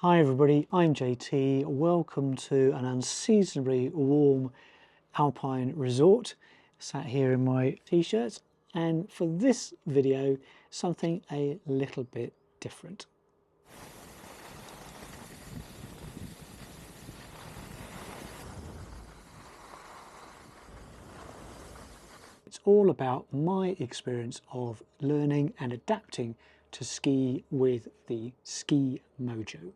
Hi everybody, I'm JT. Welcome to an unseasonably warm alpine resort. Sat here in my t-shirt, and for this video, something a little bit different. It's all about my experience of learning and adapting to ski with the Ski Mojo.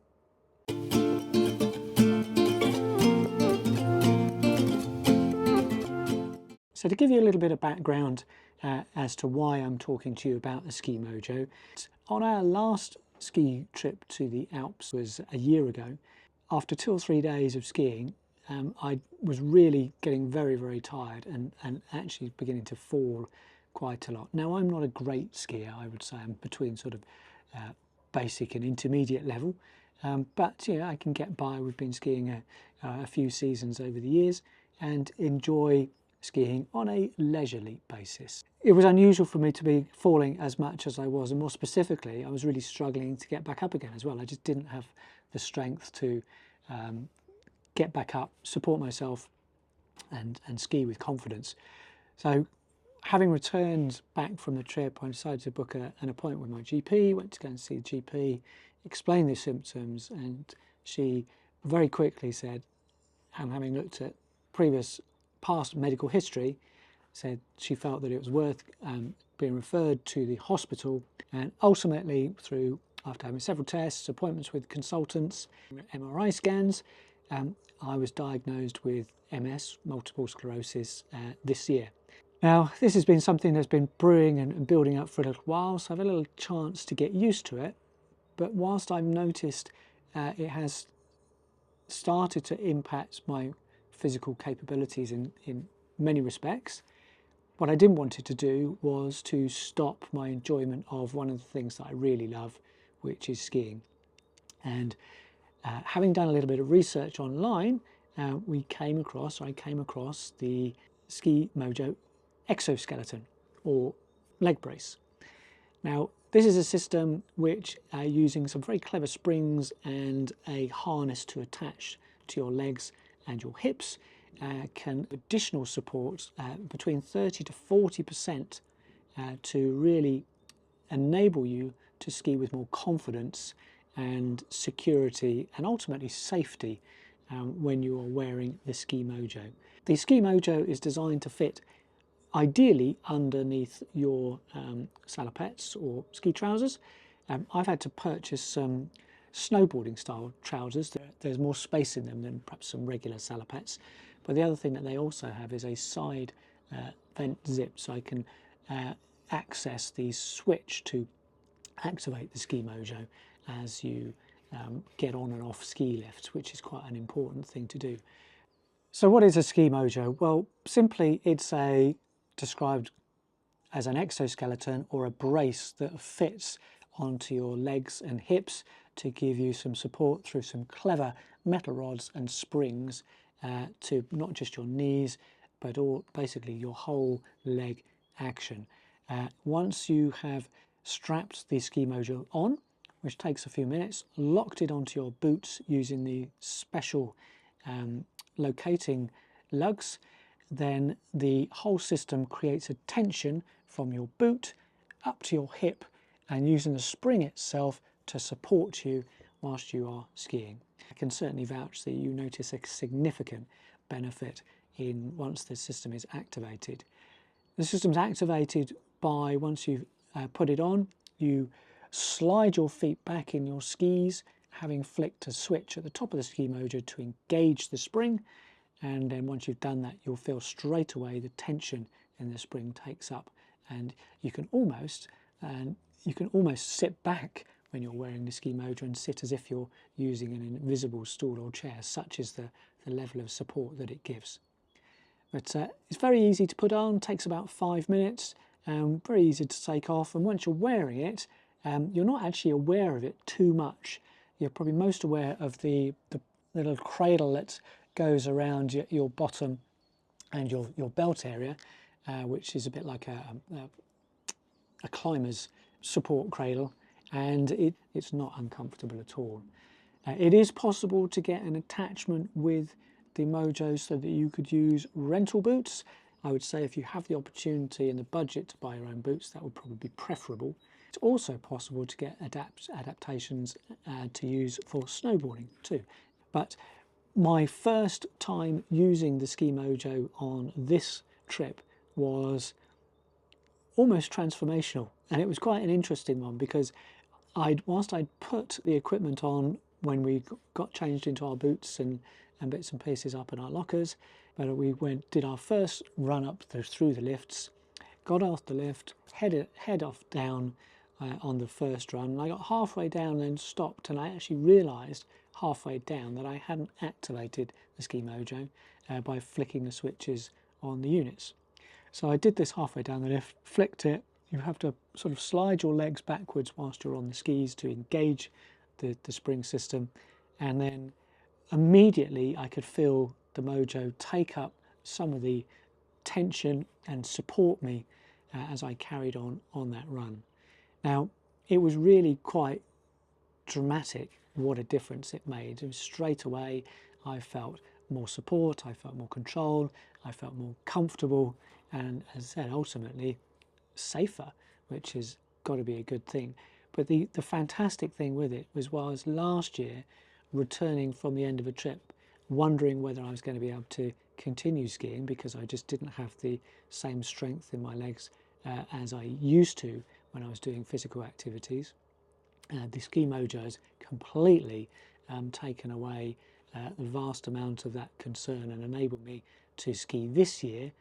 So to give you a little bit of background as to why I'm talking to you about the Ski Mojo, on our last ski trip to the Alps was a year ago. After 2 or 3 days of skiing, I was really getting very tired and actually beginning to fall quite a lot. Now, I'm not a great skier, I would say. I'm between sort of basic and intermediate level, but yeah, I can get by. We've been skiing a few seasons over the years and enjoy skiing on a leisurely basis. It was unusual for me to be falling as much as I was, and more specifically, I was really struggling to get back up again as well. I just didn't have the strength to get back up, support myself, and ski with confidence. So having returned back from the trip, I decided to book an appointment with my GP, went to go and see the GP, explained the symptoms, and she very quickly said, and having looked at past medical history, said she felt that it was worth being referred to the hospital. And ultimately, after having several tests, appointments with consultants, MRI scans, I was diagnosed with MS, multiple sclerosis, this year. Now, this has been something that's been brewing and building up for a little while, so I've had a little chance to get used to it. But whilst I've noticed it has started to impact my physical capabilities in many respects, what I didn't want it to do was to stop my enjoyment of one of the things that I really love, which is skiing. And having done a little bit of research online, I came across the Ski Mojo Exoskeleton, or leg brace. Now, this is a system which, using some very clever springs and a harness to attach to your legs and your hips, can additional support between 30 to 40% to really enable you to ski with more confidence and security and ultimately safety when you are wearing the Ski Mojo. The Ski Mojo is designed to fit ideally underneath your salopettes or ski trousers. I've had to purchase some snowboarding style trousers. There's more space in them than perhaps some regular salopettes. But the other thing that they also have is a side vent zip, so I can access the switch to activate the Ski Mojo as you get on and off ski lifts, which is quite an important thing to do. So what is a Ski Mojo? Well, simply it's described as an exoskeleton or a brace that fits onto your legs and hips to give you some support through some clever metal rods and springs to not just your knees, but basically your whole leg action. Once you have strapped the Ski Mojo on, which takes a few minutes, locked it onto your boots using the special locating lugs, then the whole system creates a tension from your boot up to your hip, and using the spring itself to support you whilst you are skiing. I can certainly vouch that you notice a significant benefit once the system is activated. The system's activated by, once you've put it on, you slide your feet back in your skis, having flicked a switch at the top of the Ski Mojo to engage the spring, and then once you've done that, you'll feel straight away the tension in the spring takes up, and you can almost sit back when you're wearing the Ski Mojo and sit as if you're using an invisible stool or chair. Such is the level of support that it gives. But it's very easy to put on, takes about 5 minutes, very easy to take off, and once you're wearing it, you're not actually aware of it too much. You're probably most aware of the little cradle that goes around your bottom and your belt area, which is a bit like a climber's support cradle, and it's not uncomfortable at all. It is possible to get an attachment with the Mojo so that you could use rental boots. I would say if you have the opportunity and the budget to buy your own boots, that would probably be preferable. It's also possible to get adaptations to use for snowboarding too. But my first time using the Ski Mojo on this trip was almost transformational, and it was quite an interesting one because whilst I'd put the equipment on when we got changed into our boots and bits and pieces up in our lockers, but we did our first run up through the lifts, got off the lift, head off down on the first run, and I got halfway down and then stopped, and I actually realised halfway down that I hadn't activated the Ski Mojo by flicking the switches on the units. So I did this halfway down the lift, flicked it. You have to sort of slide your legs backwards whilst you're on the skis to engage the spring system, and then immediately I could feel the Mojo take up some of the tension and support me as I carried on that run. Now, it was really quite dramatic what a difference it made. And straight away I felt more support, I felt more control, I felt more comfortable, and as I said, ultimately safer, which has got to be a good thing. But the fantastic thing with it was last year returning from the end of a trip wondering whether I was going to be able to continue skiing because I just didn't have the same strength in my legs as I used to when I was doing physical activities. The Ski Mojo has completely taken away the vast amount of that concern and enabled me to ski this year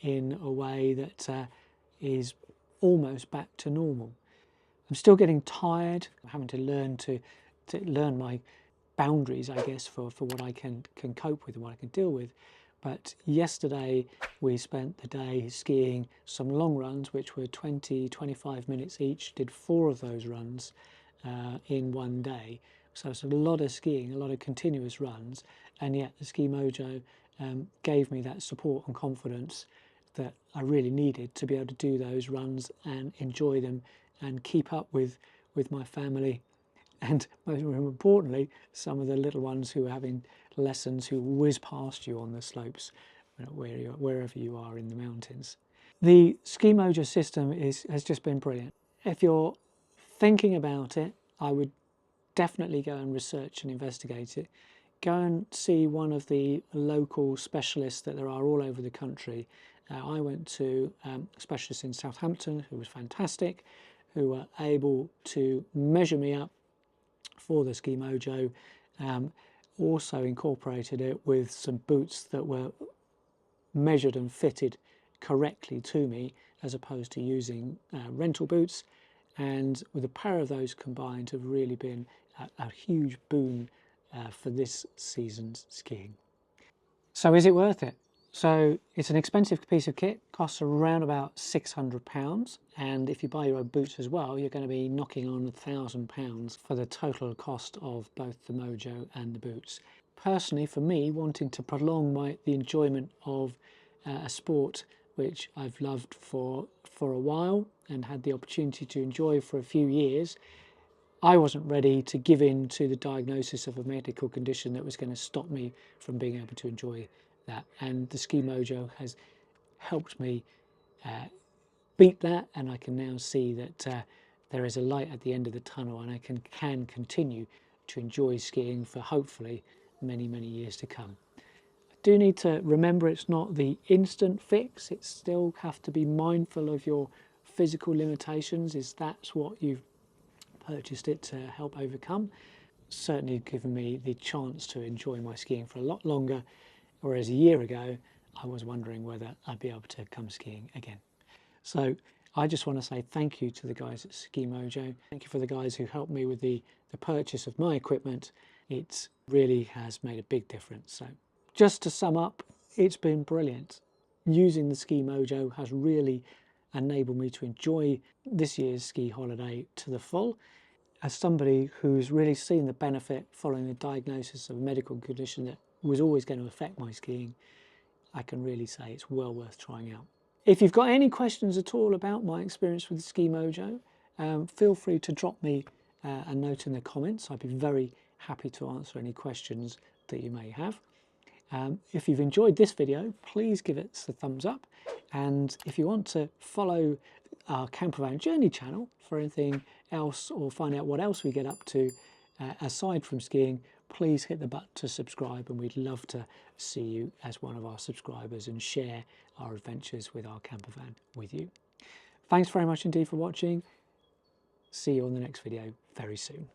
in a way that is almost back to normal. I'm still getting tired. I'm having to learn my boundaries, I guess, for what I can cope with and what I can deal with. But yesterday we spent the day skiing some long runs, which were 20-25 minutes each. Did 4 of those runs in one day. So it's a lot of skiing, a lot of continuous runs, and yet the Ski Mojo gave me that support and confidence that I really needed to be able to do those runs and enjoy them and keep up with my family, and most importantly, some of the little ones who are having lessons who whiz past you on the slopes wherever you are in the mountains. The Ski Mojo system has just been brilliant. If you're thinking about it, I would definitely go and research and investigate it. Go and see one of the local specialists that there are all over the country. I went to a specialist in Southampton who was fantastic, who were able to measure me up for the Ski Mojo, also incorporated it with some boots that were measured and fitted correctly to me as opposed to using rental boots, and with the power of those combined have really been a huge boon for this season's skiing. So is it worth it? So it's an expensive piece of kit, costs around about £600, and if you buy your own boots as well, you're going to be knocking on £1,000 for the total cost of both the Mojo and the boots. Personally, for me, wanting to prolong the enjoyment of a sport which I've loved for a while and had the opportunity to enjoy for a few years, I wasn't ready to give in to the diagnosis of a medical condition that was going to stop me from being able to enjoy that. And the Ski Mojo has helped me beat that, and I can now see that there is a light at the end of the tunnel, and I can continue to enjoy skiing for hopefully many, many years to come. I do need to remember it's not the instant fix. It still have to be mindful of your physical limitations, is that's what you've purchased it to help overcome. Certainly given me the chance to enjoy my skiing for a lot longer, whereas a year ago I was wondering whether I'd be able to come skiing again. So I just want to say thank you to the guys at Ski Mojo. Thank you for the guys who helped me with the purchase of my equipment. It really has made a big difference. So just to sum up, it's been brilliant. Using the Ski Mojo has really enabled me to enjoy this year's ski holiday to the full. As somebody who's really seen the benefit following the diagnosis of a medical condition that was always going to affect my skiing, I can really say it's well worth trying out. If you've got any questions at all about my experience with the Ski Mojo, feel free to drop me a note in the comments. I'd be very happy to answer any questions that you may have. If you've enjoyed this video, please give it a thumbs up, and if you want to follow our Campervan Journey channel for anything else or find out what else we get up to aside from skiing, please hit the button to subscribe, and we'd love to see you as one of our subscribers and share our adventures with our campervan with you. Thanks very much indeed for watching. See you on the next video very soon.